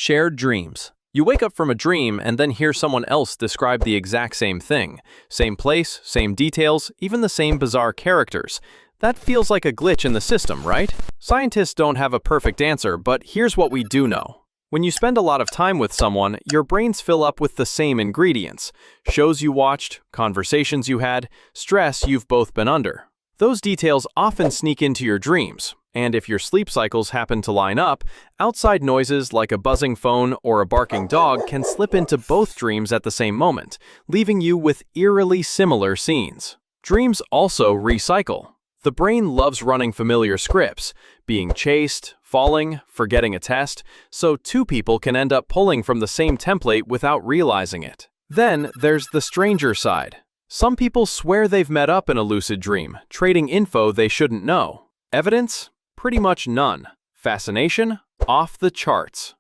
Shared dreams. You wake up from a dream and then hear someone else describe the exact same thing. Same place, same details, even the same bizarre characters. That feels like a glitch in the system, right? Scientists don't have a perfect answer, but here's what we do know. When you spend a lot of time with someone, your brains fill up with the same ingredients. Shows you watched, conversations you had, stress you've both been under. Those details often sneak into your dreams. And if your sleep cycles happen to line up, outside noises like a buzzing phone or a barking dog can slip into both dreams at the same moment, leaving you with eerily similar scenes. Dreams also recycle. The brain loves running familiar scripts, being chased, falling, forgetting a test, so two people can end up pulling from the same template without realizing it. Then there's the stranger side. Some people swear they've met up in a lucid dream, trading info they shouldn't know. Evidence? Pretty much none. Fascination? Off the charts.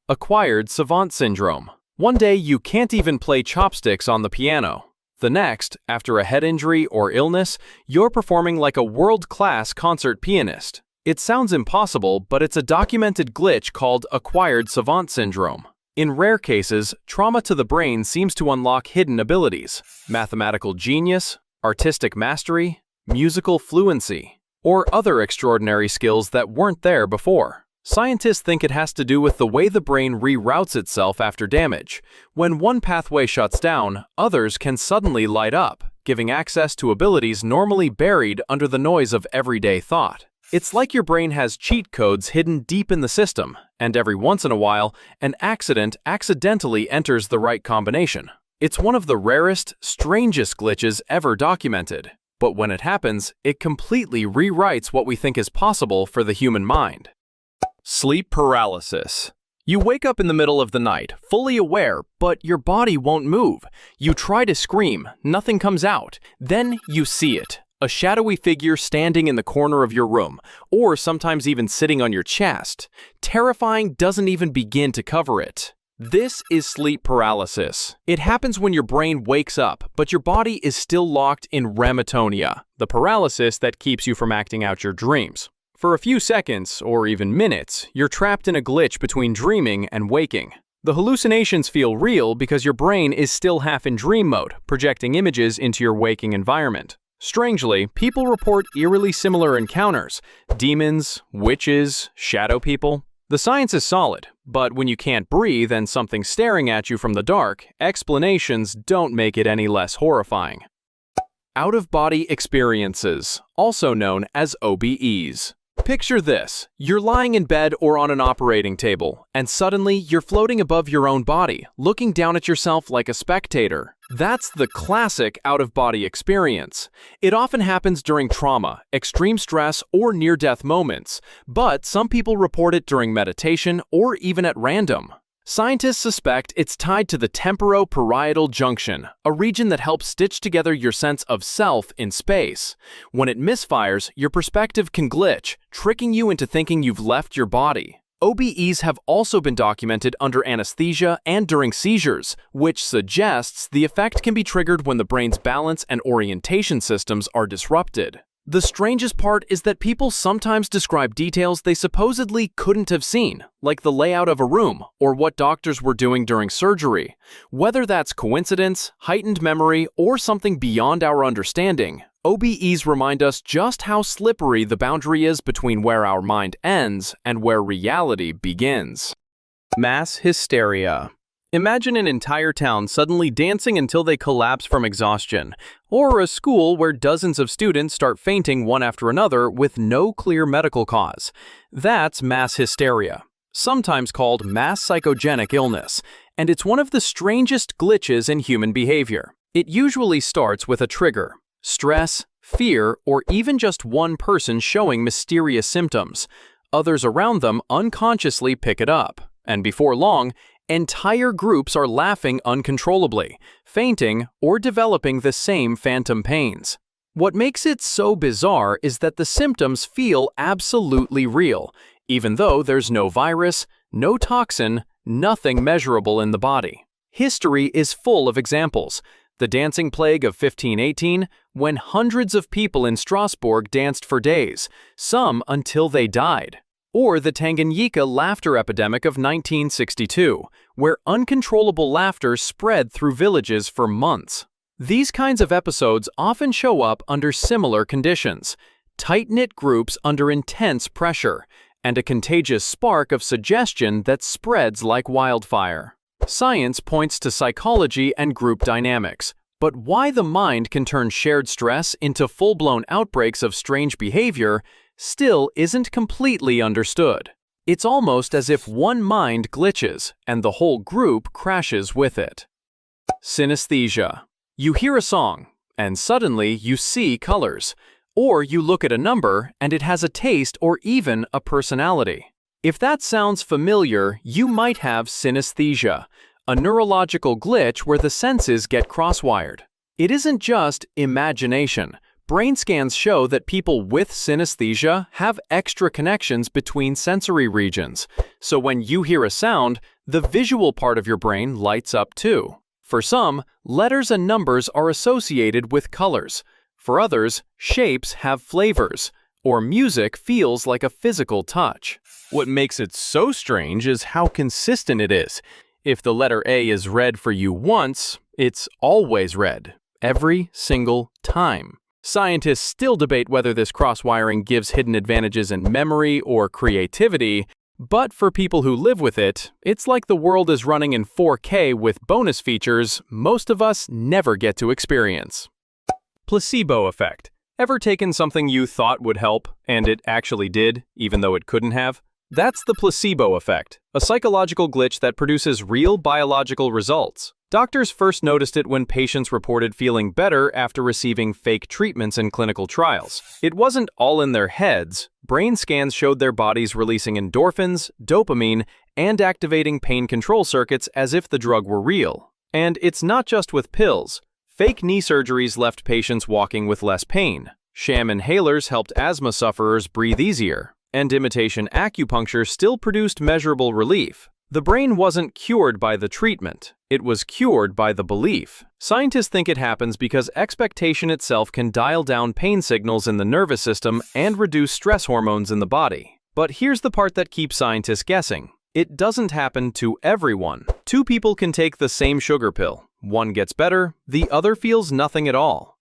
Acquired savant syndrome. One day you can't even play chopsticks on the piano. The next, after a head injury or illness, you're performing like a world-class concert pianist. It sounds impossible, but it's a documented glitch called acquired savant syndrome. In rare cases, trauma to the brain seems to unlock hidden abilities, mathematical genius, artistic mastery, musical fluency, or other extraordinary skills that weren't there before. Scientists think it has to do with the way the brain reroutes itself after damage. When one pathway shuts down, others can suddenly light up, giving access to abilities normally buried under the noise of everyday thought. It's like your brain has cheat codes hidden deep in the system, and every once in a while, an accident accidentally enters the right combination. It's one of the rarest, strangest glitches ever documented. But when it happens, it completely rewrites what we think is possible for the human mind. Sleep paralysis. You wake up in the middle of the night, fully aware, but your body won't move. You try to scream, nothing comes out. Then you see it. A shadowy figure standing in the corner of your room, or sometimes even sitting on your chest. Terrifying doesn't even begin to cover it. This is sleep paralysis. It happens when your brain wakes up, but your body is still locked in rematonia, the paralysis that keeps you from acting out your dreams. For a few seconds, or even minutes, you're trapped in a glitch between dreaming and waking. The hallucinations feel real because your brain is still half in dream mode, projecting images into your waking environment. Strangely, people report eerily similar encounters: demons, witches, shadow people. The science is solid, but when you can't breathe and something's staring at you from the dark, explanations don't make it any less horrifying. Out-of-body experiences, also known as OBEs. Picture this. You're lying in bed or on an operating table, and suddenly you're floating above your own body, looking down at yourself like a spectator. That's the classic out-of-body experience. It often happens during trauma, extreme stress, or near-death moments, but some people report it during meditation or even at random. Scientists suspect it's tied to the temporoparietal junction, a region that helps stitch together your sense of self in space. When it misfires, your perspective can glitch, tricking you into thinking you've left your body. OBEs have also been documented under anesthesia and during seizures, which suggests the effect can be triggered when the brain's balance and orientation systems are disrupted. The strangest part is that people sometimes describe details they supposedly couldn't have seen, like the layout of a room or what doctors were doing during surgery. Whether that's coincidence, heightened memory, or something beyond our understanding, OBEs remind us just how slippery the boundary is between where our mind ends and where reality begins. Mass hysteria. Imagine an entire town suddenly dancing until they collapse from exhaustion, or a school where dozens of students start fainting one after another with no clear medical cause. That's mass hysteria, sometimes called mass psychogenic illness, and it's one of the strangest glitches in human behavior. It usually starts with a trigger: stress, fear, or even just one person showing mysterious symptoms. Others around them unconsciously pick it up, and before long, entire groups are laughing uncontrollably, fainting, or developing the same phantom pains. What makes it so bizarre is that the symptoms feel absolutely real, even though there's no virus, no toxin, nothing measurable in the body. History is full of examples. The dancing plague of 1518, when hundreds of people in Strasbourg danced for days, some until they died. Or the Tanganyika laughter epidemic of 1962, where uncontrollable laughter spread through villages for months. These kinds of episodes often show up under similar conditions: tight-knit groups under intense pressure, and a contagious spark of suggestion that spreads like wildfire. Science points to psychology and group dynamics, but why the mind can turn shared stress into full-blown outbreaks of strange behavior still isn't completely understood. It's almost as if one mind glitches and the whole group crashes with it. Synesthesia. You hear a song, and suddenly you see colors. Or you look at a number and it has a taste or even a personality. If that sounds familiar, you might have synesthesia, a neurological glitch where the senses get cross-wired. It isn't just imagination. Brain scans show that people with synesthesia have extra connections between sensory regions. So when you hear a sound, the visual part of your brain lights up too. For some, letters and numbers are associated with colors. For others, shapes have flavors, or music feels like a physical touch. What makes it so strange is how consistent it is. If the letter A is red for you once, it's always red, every single time. Scientists still debate whether this cross-wiring gives hidden advantages in memory or creativity, but for people who live with it, it's like the world is running in 4K with bonus features most of us never get to experience. Placebo effect. Ever taken something you thought would help, and it actually did, even though it couldn't have? That's the placebo effect, a psychological glitch that produces real biological results. Doctors first noticed it when patients reported feeling better after receiving fake treatments in clinical trials. It wasn't all in their heads. Brain scans showed their bodies releasing endorphins, dopamine, and activating pain control circuits as if the drug were real. And it's not just with pills. Fake knee surgeries left patients walking with less pain. Sham inhalers helped asthma sufferers breathe easier. And imitation acupuncture still produced measurable relief. The brain wasn't cured by the treatment. It was cured by the belief. Scientists think it happens because expectation itself can dial down pain signals in the nervous system and reduce stress hormones in the body. But here's the part that keeps scientists guessing. It doesn't happen to everyone. Two people can take the same sugar pill. One gets better, the other feels nothing at all.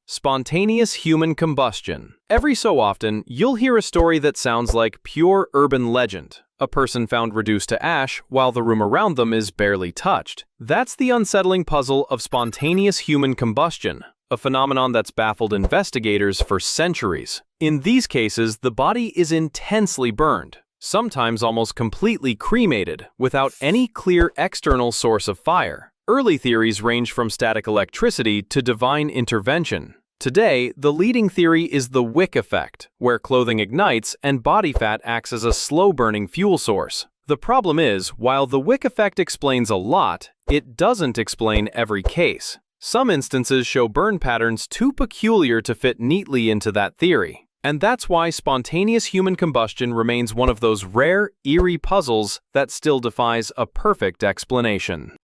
Spontaneous human combustion. Every so often, you'll hear a story that sounds like pure urban legend. A person found reduced to ash while the room around them is barely touched. That's the unsettling puzzle of spontaneous human combustion, a phenomenon that's baffled investigators for centuries. In these cases, the body is intensely burned, sometimes almost completely cremated, without any clear external source of fire. Early theories range from static electricity to divine intervention. Today, the leading theory is the wick effect, where clothing ignites and body fat acts as a slow-burning fuel source. The problem is, while the wick effect explains a lot, it doesn't explain every case. Some instances show burn patterns too peculiar to fit neatly into that theory. And that's why spontaneous human combustion remains one of those rare, eerie puzzles that still defies a perfect explanation.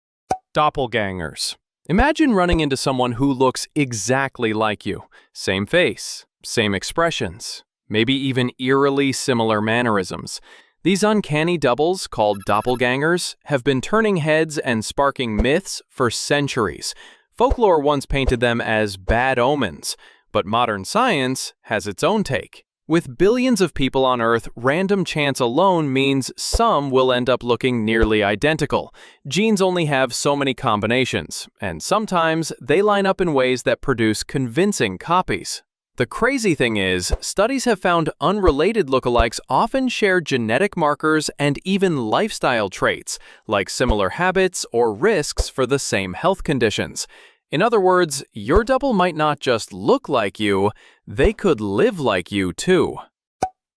Doppelgangers. Imagine running into someone who looks exactly like you. Same face, same expressions, maybe even eerily similar mannerisms. These uncanny doubles, called doppelgangers, have been turning heads and sparking myths for centuries. Folklore once painted them as bad omens, but modern science has its own take. With billions of people on Earth, random chance alone means some will end up looking nearly identical. Genes only have so many combinations, and sometimes they line up in ways that produce convincing copies. The crazy thing is, studies have found unrelated lookalikes often share genetic markers and even lifestyle traits, like similar habits or risks for the same health conditions. In other words, your double might not just look like you, they could live like you too.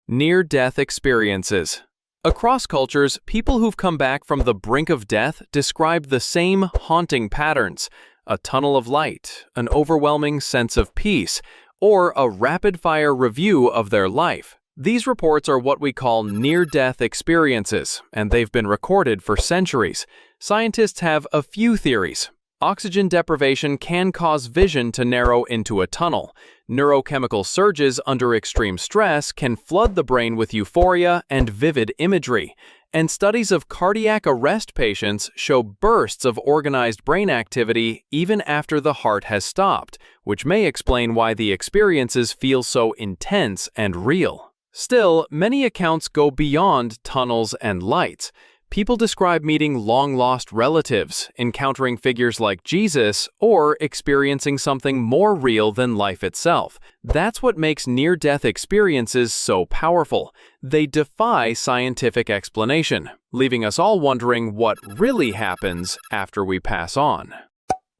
Near-death experiences. Across cultures, people who've come back from the brink of death describe the same haunting patterns: a tunnel of light, an overwhelming sense of peace, or a rapid-fire review of their life. These reports are what we call near-death experiences, and they've been recorded for centuries. Scientists have a few theories. Oxygen deprivation can cause vision to narrow into a tunnel. Neurochemical surges under extreme stress can flood the brain with euphoria and vivid imagery. And studies of cardiac arrest patients show bursts of organized brain activity even after the heart has stopped, which may explain why the experiences feel so intense and real. Still, many accounts go beyond tunnels and lights. People describe meeting long-lost relatives, encountering figures like Jesus, or experiencing something more real than life itself. That's what makes near-death experiences so powerful. They defy scientific explanation, leaving us all wondering what really happens after we pass on.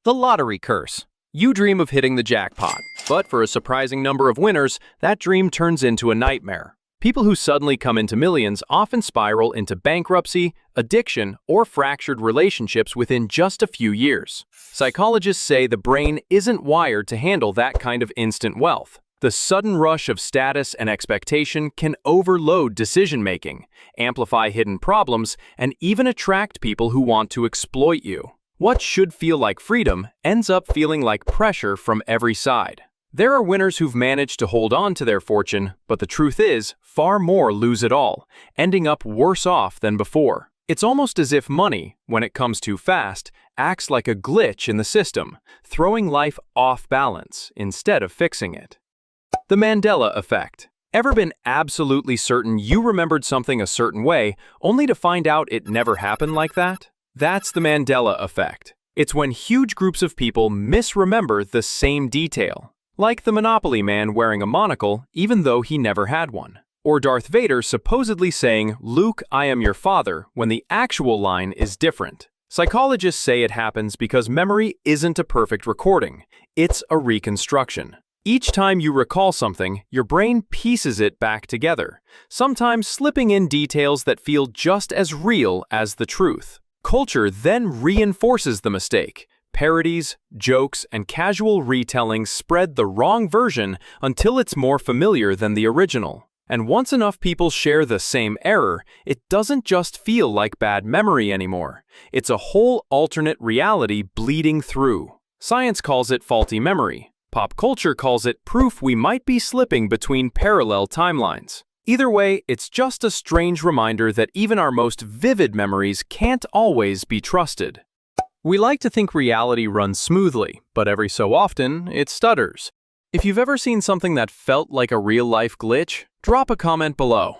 The lottery curse. You dream of hitting the jackpot, but for a surprising number of winners, that dream turns into a nightmare. People who suddenly come into millions often spiral into bankruptcy, addiction, or fractured relationships within just a few years. Psychologists say the brain isn't wired to handle that kind of instant wealth. The sudden rush of status and expectation can overload decision-making, amplify hidden problems, and even attract people who want to exploit you. What should feel like freedom ends up feeling like pressure from every side. There are winners who've managed to hold on to their fortune, but the truth is, far more lose it all, ending up worse off than before. It's almost as if money, when it comes too fast, acts like a glitch in the system, throwing life off balance instead of fixing it. The Mandela effect. Ever been absolutely certain you remembered something a certain way, only to find out it never happened like that? That's the Mandela effect. It's when huge groups of people misremember the same detail. Like the Monopoly man wearing a monocle even though he never had one. Or Darth Vader supposedly saying, "Luke, I am your father," when the actual line is different. Psychologists say it happens because memory isn't a perfect recording. It's a reconstruction. Each time you recall something, your brain pieces it back together, sometimes slipping in details that feel just as real as the truth. Culture then reinforces the mistake. Parodies, jokes, and casual retellings spread the wrong version until it's more familiar than the original. And once enough people share the same error, it doesn't just feel like bad memory anymore. It's a whole alternate reality bleeding through. Science calls it faulty memory. Pop culture calls it proof we might be slipping between parallel timelines. Either way, it's just a strange reminder that even our most vivid memories can't always be trusted. We like to think reality runs smoothly, but every so often, it stutters. If you've ever seen something that felt like a real-life glitch, drop a comment below.